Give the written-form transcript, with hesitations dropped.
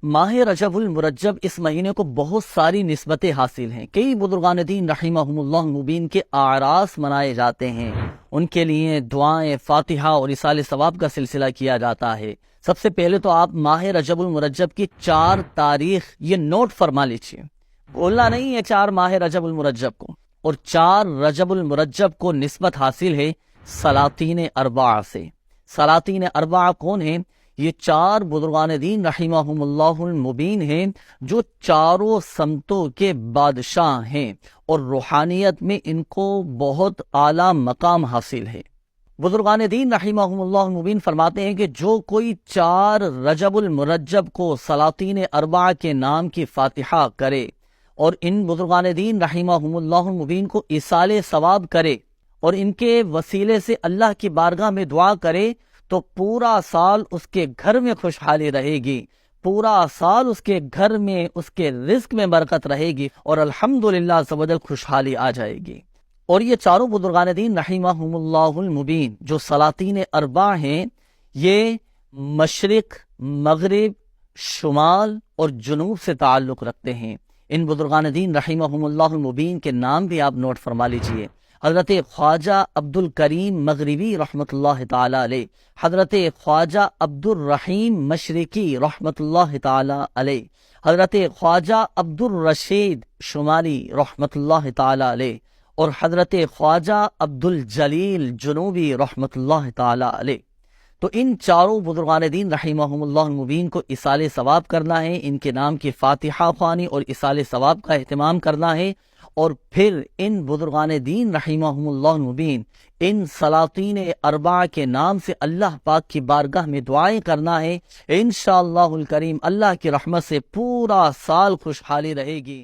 ماہ رجب المرجب اس مہینے کو بہت ساری نسبتیں حاصل ہیں۔ کئی بزرگان دین رحمہم اللہ مبین کے اعراس منائے جاتے ہیں، ان کے لیے دعائیں، فاتحہ اور ایصال ثواب کا سلسلہ کیا جاتا ہے۔ سب سے پہلے تو آپ ماہ رجب المرجب کی 4 تاریخ یہ نوٹ فرما لیجیے، بولنا نہیں ہے 4 ماہ رجب المرجب کو، اور 4 رجب المرجب کو نسبت حاصل ہے سلاطین اربعہ سے۔ سلاطین اربعہ کون ہیں؟ یہ 4 بزرگان دین رحمہم اللہ المبین ہیں جو چاروں سمتوں کے بادشاہ ہیں، اور روحانیت میں ان کو بہت اعلیٰ مقام حاصل ہے۔ بزرگان دین رحمہم اللہ المبین فرماتے ہیں کہ جو کوئی 4 رجب المرجب کو سلاطین اربعہ کے نام کی فاتحہ کرے اور ان بزرگان دین رحمہم اللہ المبین کو ایصال ثواب کرے اور ان کے وسیلے سے اللہ کی بارگاہ میں دعا کرے، تو پورا سال اس کے گھر میں خوشحالی رہے گی، پورا سال اس کے گھر میں اس کے رزق میں برکت رہے گی، اور الحمدللہ عز و جل خوشحالی آ جائے گی۔ اور یہ چاروں بزرگان دین رحمہم اللہ المبین جو سلاطین اربعہ ہیں، یہ مشرق، مغرب، شمال اور جنوب سے تعلق رکھتے ہیں۔ ان بزرگان دین رحمہم اللہ المبین کے نام بھی آپ نوٹ فرما لیجئے۔ حضرت خواجہ عبد الکریم مغربی رحمۃ اللہ تعالی علیہ، حضرت خواجہ عبد الرحیم مشرقی رحمۃ اللہ تعالی علیہ، حضرت خواجہ عبد الرشید شمالی رحمۃ اللہ تعالی علیہ، اور حضرت خواجہ عبد الجلیل جنوبی رحمۃ اللہ تعالی علیہ۔ تو ان چاروں بزرگان دین رحمہم اللہ المبین کو ایصال ثواب کرنا ہے، ان کے نام کی فاتحہ خوانی اور ایصال ثواب کا اہتمام کرنا ہے، اور پھر ان بزرگان دین رحمہم اللہ المبین ان سلاطین اربعہ کے نام سے اللہ پاک کی بارگاہ میں دعائیں کرنا ہے۔ انشاءاللہ الکریم اللہ کی رحمت سے پورا سال خوشحالی رہے گی۔